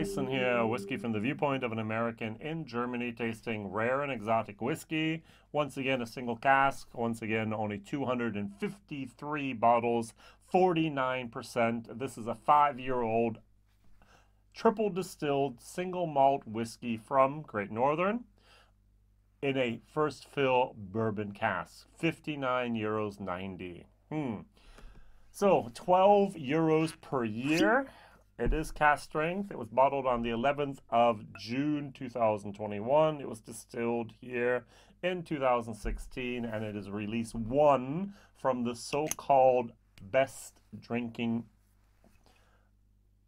Jason here, whiskey from the viewpoint of an American in Germany, tasting rare and exotic whiskey. Once again, a single cask. Once again, only 253 bottles, 49%. This is a 5-year-old triple distilled single malt whiskey from Great Northern in a first fill bourbon cask, 59 euros 90. So 12 euros per year. It is cask strength. It was bottled on the 11th of June 2021. It was distilled here in 2016, and it is release 1 from the so-called Best Drinking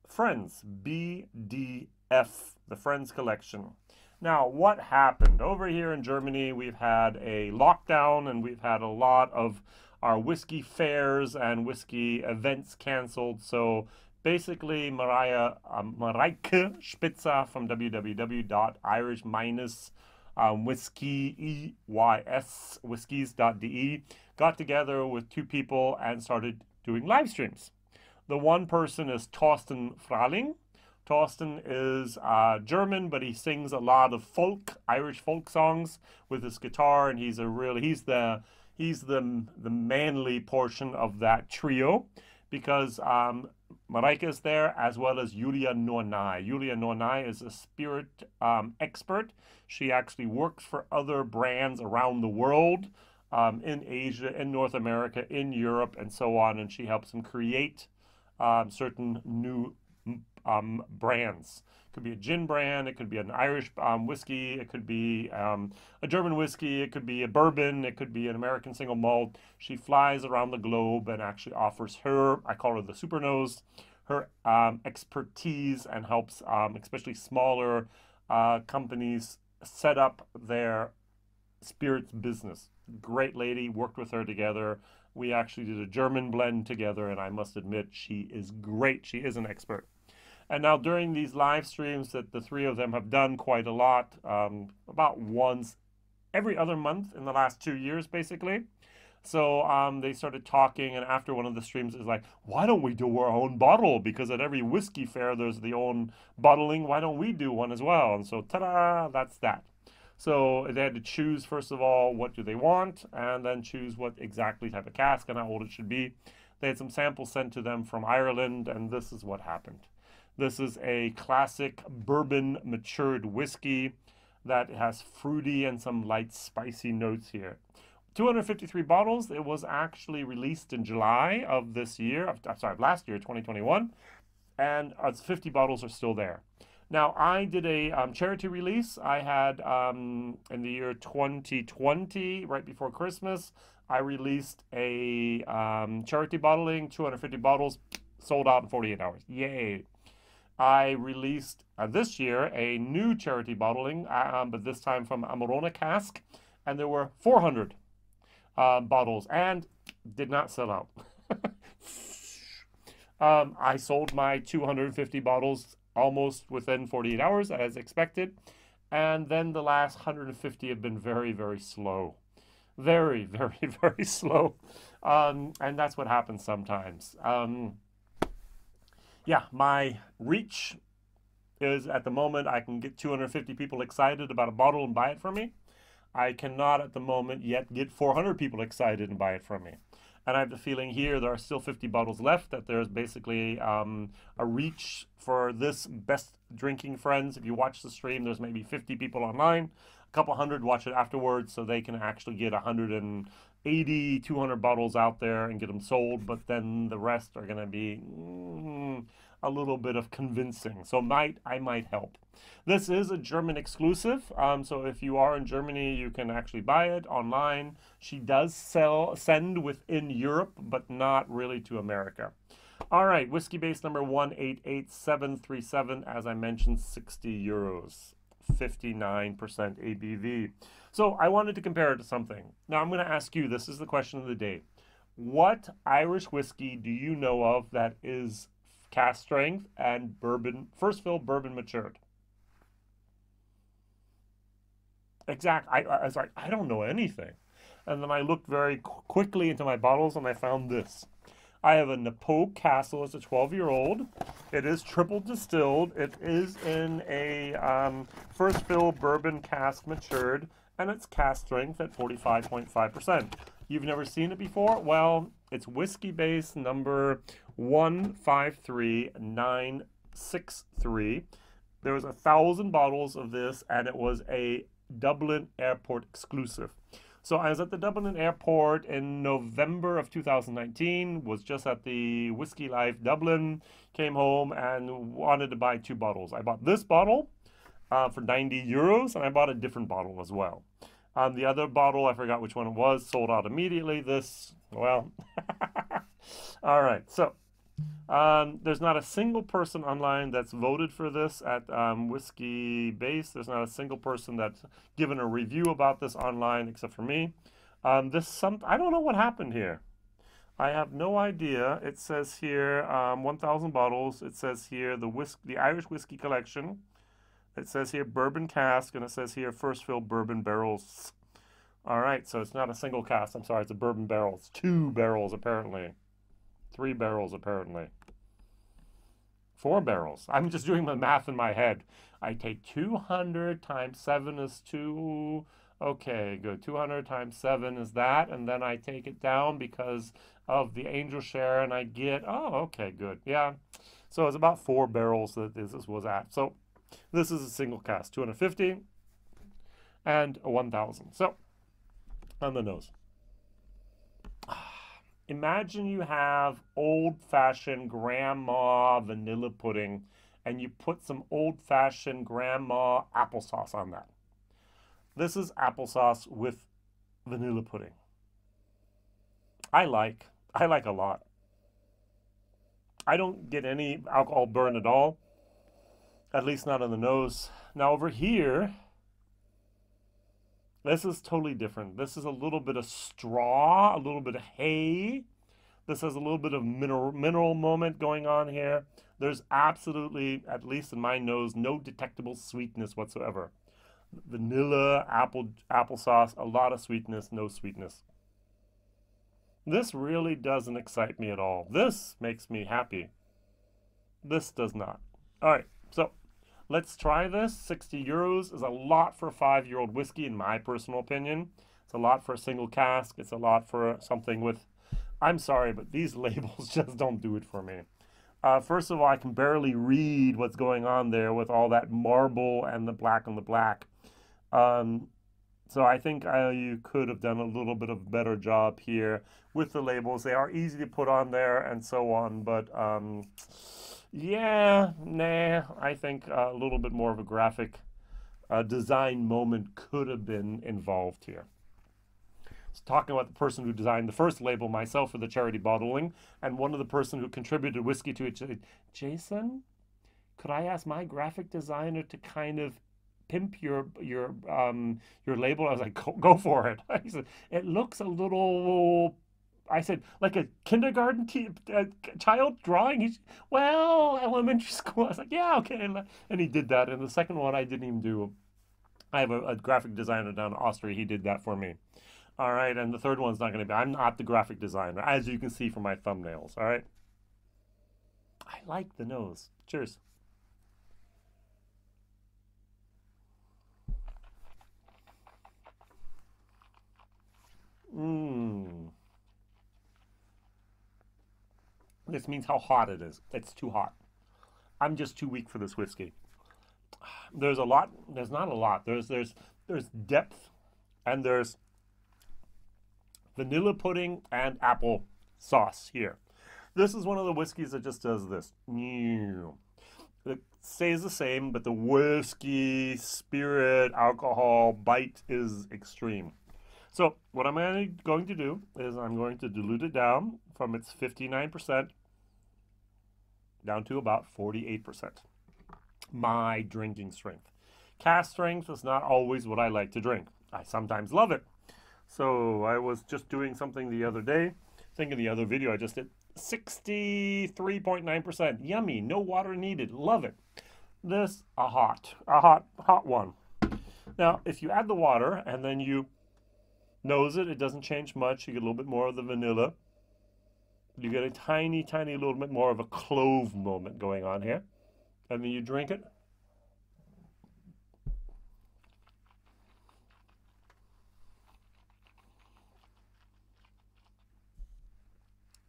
Friends, BDF, the Friends Collection. Now, what happened? Over here in Germany, we've had a lockdown, and we've had a lot of our whiskey fairs and whiskey events canceled. So basically, Mareike Spitzer from www.irish-whiskies.de got together with 2 people and started doing live streams. The one person is Thorsten Frahling. Thorsten is German, but he sings a lot of folk, Irish folk songs with his guitar, and he's the manly portion of that trio, because Mareike is there, as well as Julia Nourney. Julia Nourney is a spirit expert. She actually works for other brands around the world, in Asia, in North America, in Europe, and so on, and she helps them create certain new brands. It could be a gin brand, it could be an Irish whiskey, it could be a German whiskey, it could be a bourbon, it could be an American single malt. She flies around the globe and actually offers her, I call her the super nose, her expertise, and helps especially smaller companies set up their spirits business. Great lady, worked with her together. We actually did a German blend together, and I must admit, she is great. She is an expert. And now during these live streams that the 3 of them have done quite a lot, about once every other month in the last 2 years, basically. So they started talking, and after one of the streams is like, why don't we do our own bottle? Because at every whiskey fair, there's the own bottling. Why don't we do one as well? And so, ta-da, that's that. So they had to choose, first of all, what do they want, and then choose what exactly type of cask and how old it should be. They had some samples sent to them from Ireland, and this is what happened. This is a classic bourbon matured whiskey that has fruity and some light spicy notes here. 253 bottles. It was actually released in July of this year, last year, 2021, and 50 bottles are still there. Now, I did a charity release. I had, in the year 2020, right before Christmas, I released a charity bottling, 250 bottles, sold out in 48 hours. Yay. I released this year a new charity bottling, but this time from Amarone cask, and there were 400 bottles, and did not sell out. I sold my 250 bottles almost within 48 hours, as expected, and then the last 150 have been very, very slow. Very, very, very slow, and that's what happens sometimes. Yeah, my reach is, at the moment, I can get 250 people excited about a bottle and buy it from me. I cannot at the moment yet get 400 people excited and buy it from me. And I have the feeling here there are still 50 bottles left, that there's basically a reach for this Best Drinking Friends. If you watch the stream, there's maybe 50 people online. A couple hundred watch it afterwards, so they can actually get 180, 200 bottles out there and get them sold. But then the rest are going to be a little bit of convincing. So I might help. This is a German exclusive. So if you are in Germany, you can actually buy it online. She does send within Europe, but not really to America. All right, whiskey base number 188737, as I mentioned, 60 euros, 59% ABV. So I wanted to compare it to something. Now I'm going to ask you, this is the question of the day. What Irish whiskey do you know of that is cask strength and bourbon, first fill bourbon matured? Exactly. I was like, I don't know anything. And then I looked very quickly into my bottles and I found this. I have a Napo Castle. It's a 12-year-old. It is triple distilled. It is in a first fill bourbon cask matured, and it's cask strength at 45.5%. You've never seen it before? Well, it's whiskey base number 153963. There was 1,000 bottles of this, and it was a Dublin Airport exclusive. So I was at the Dublin Airport in November of 2019, was just at the Whiskey Life Dublin, came home and wanted to buy 2 bottles. I bought this bottle for 90 euros, and I bought a different bottle as well. The other bottle, I forgot which one it was, sold out immediately. This, well, all right. So there's not a single person online that's voted for this at Whiskey Base. There's not a single person that's given a review about this online except for me. I don't know what happened here. I have no idea. It says here 1,000 bottles. It says here the Irish Whiskey Collection. It says here bourbon cask, and it says here first fill bourbon barrels. All right, so it's not a single cask. I'm sorry, it's a bourbon barrel. It's 2 barrels apparently. 3 barrels apparently. 4 barrels. I'm just doing the math in my head. I take 200 times 7 is 2. Okay, good. 200 times 7 is that, and then I take it down because of the angel share, and I get, oh, okay, good. Yeah, so it's about 4 barrels that this was at. So this is a single cask, 250 and a 1,000. So, on the nose. Imagine you have old-fashioned grandma vanilla pudding and you put some old-fashioned grandma applesauce on that. This is applesauce with vanilla pudding. I like a lot. I don't get any alcohol burn at all. At least not on the nose. Now over here, this is totally different. This is a little bit of straw, a little bit of hay. This has a little bit of mineral moment going on here. There's absolutely, at least in my nose, no detectable sweetness whatsoever. Vanilla, applesauce, a lot of sweetness, no sweetness. This really doesn't excite me at all. This makes me happy. This does not. All right, so let's try this. 60 euros is a lot for a 5-year-old whiskey, in my personal opinion. It's a lot for a single cask. It's a lot for something with, I'm sorry, but these labels just don't do it for me. First of all, I can barely read what's going on there with all that marble and the black on the black. So I think you could have done a little bit of a better job here with the labels. They are easy to put on there and so on, but yeah, nah, I think a little bit more of a graphic design moment could have been involved here. So talking about the person who designed the first label, myself, for the charity bottling, and one of the person who contributed whiskey to it said, Jason, could I ask my graphic designer to kind of pimp your label? I was like, go for it. He said, it looks a little, I said, like a kindergarten child drawing. He's, well, elementary school. I was like, yeah, okay. And he did that. And the second one I didn't even do. I have a graphic designer down in Austria. He did that for me. All right. And the third one's not going to be, I'm not the graphic designer, as you can see from my thumbnails. All right. I like the nose. Cheers. This means how hot it is. It's too hot. I'm just too weak for this whiskey. There's a lot. There's not a lot. There's depth, and there's vanilla pudding and apple sauce here. This is one of the whiskeys that just does this. It stays the same, but the whiskey, spirit, alcohol bite is extreme. So what I'm going to do is I'm going to dilute it down from its 59% down to about 48%. My drinking strength. Cask strength is not always what I like to drink. I sometimes love it. So I was just doing something the other day. I think in the other video I just did 63.9%. Yummy, no water needed. Love it. This, a hot one. Now, if you add the water and then you nose it, it doesn't change much. You get a little bit more of the vanilla. You get a tiny, tiny little bit more of a clove moment going on here. And then you drink it.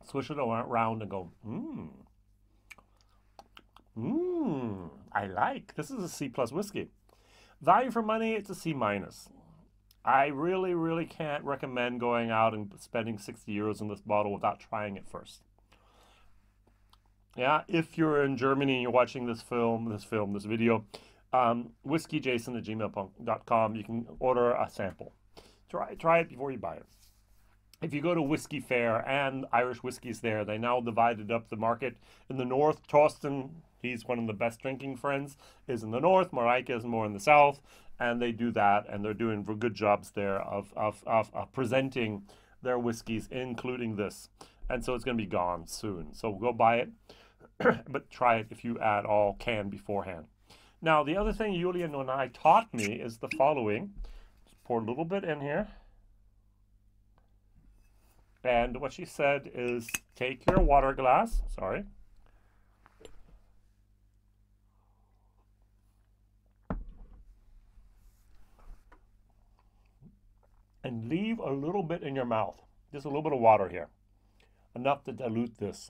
Swish it around and go, I like. This is a C+ whiskey. Value for money, it's a C-. I really, really can't recommend going out and spending 60 euros on this bottle without trying it first. Yeah, if you're in Germany and you're watching this video, WhiskyJason@gmail.com, you can order a sample. Try it before you buy it. If you go to Whiskey Fair and Irish Whiskies there, they now divided up the market. In the north, Thorsten, he's one of the best drinking friends, is in the north. Mareike is more in the south. And they do that, and they're doing good jobs there of presenting their whiskeys, including this. And so it's going to be gone soon. So go buy it, but try it if you at all can beforehand. Now, the other thing Julia Nourney taught me is the following. Just pour a little bit in here. And what she said is take your water glass, and leave a little bit in your mouth. Just a little bit of water here. Enough to dilute this.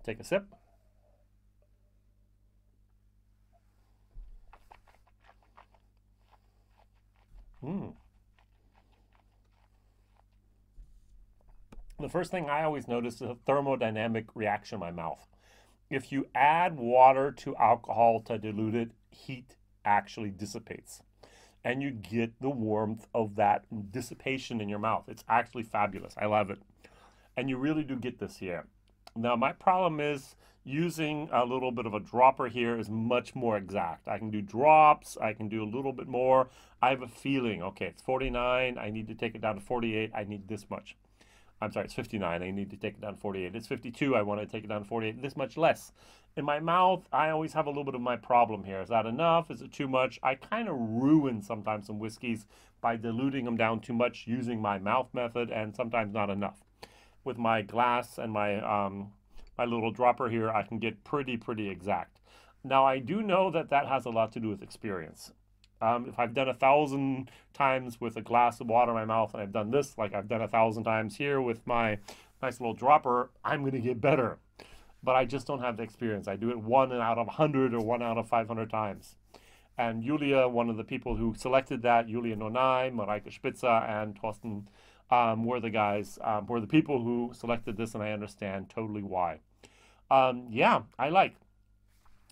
Take a sip. The first thing I always notice is a thermodynamic reaction in my mouth. If you add water to alcohol to dilute it, heat actually dissipates. And you get the warmth of that dissipation in your mouth. It's actually fabulous. I love it. And you really do get this here. Now, my problem is using a little bit of a dropper here is much more exact. I can do drops. I can do a little bit more. I have a feeling, okay, it's 49. I need to take it down to 48. I need this much. I'm sorry, it's 59. I need to take it down to 48. It's 52. I want to take it down to 48. This much less. In my mouth, I always have a little bit of my problem here. Is that enough? Is it too much? I kind of ruin sometimes some whiskeys by diluting them down too much using my mouth method, and sometimes not enough. With my glass and my my little dropper here, I can get pretty exact. Now, I do know that that has a lot to do with experience. If I've done 1,000 times with a glass of water in my mouth, and I've done this like I've done 1,000 times here with my nice little dropper, I'm going to get better. But I just don't have the experience. I do it 1 out of 100 or 1 out of 500 times. And Julia, one of the people who selected that, Julia Nourney, Mareike Spitzer, and Thorsten were the guys, were the people who selected this, and I understand totally why. Yeah, I like.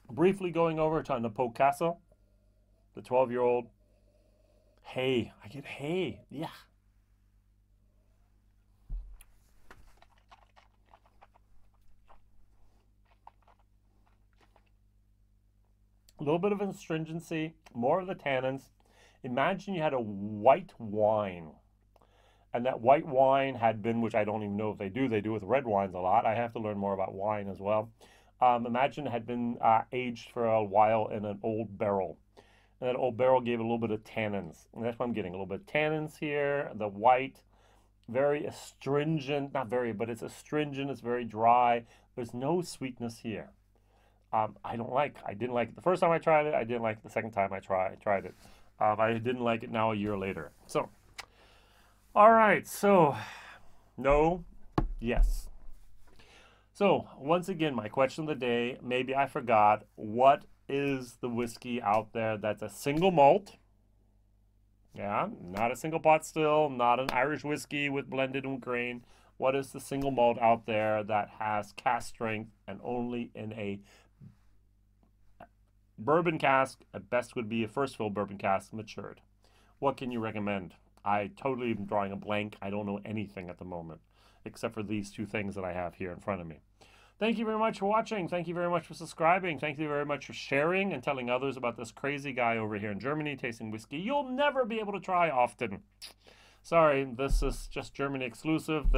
Briefly going over to Napo Castle, the 12-year-old. Hay. I get hay. Yeah. A little bit of astringency, more of the tannins. Imagine you had a white wine, and that white wine had been, which I don't even know if they do with red wines a lot. I have to learn more about wine as well. Imagine it had been aged for a while in an old barrel. And that old barrel gave a little bit of tannins. And that's what I'm getting, a little bit of tannins here. The white, very astringent, not very, but it's astringent, it's very dry. There's no sweetness here. I didn't like it the first time I tried it. I didn't like it the second time I tried it. I didn't like it now a year later. So, all right, so no, yes. So once again, my question of the day, maybe I forgot, what is the whiskey out there that's a single malt? Yeah, not a single pot still, not an Irish whiskey with blended with grain. What is the single malt out there that has cask strength and only in a bourbon cask? At best would be a first fill bourbon cask, matured. What can you recommend? I totally am drawing a blank. I don't know anything at the moment, except for these two things that I have here in front of me. Thank you very much for watching. Thank you very much for subscribing. Thank you very much for sharing and telling others about this crazy guy over here in Germany tasting whiskey you'll never be able to try often. Sorry, this is just Germany exclusive.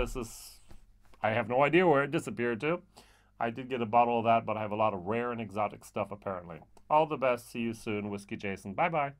I have no idea where it disappeared to. I did get a bottle of that, but I have a lot of rare and exotic stuff apparently. All the best. See you soon. Whiskey Jason. Bye-bye.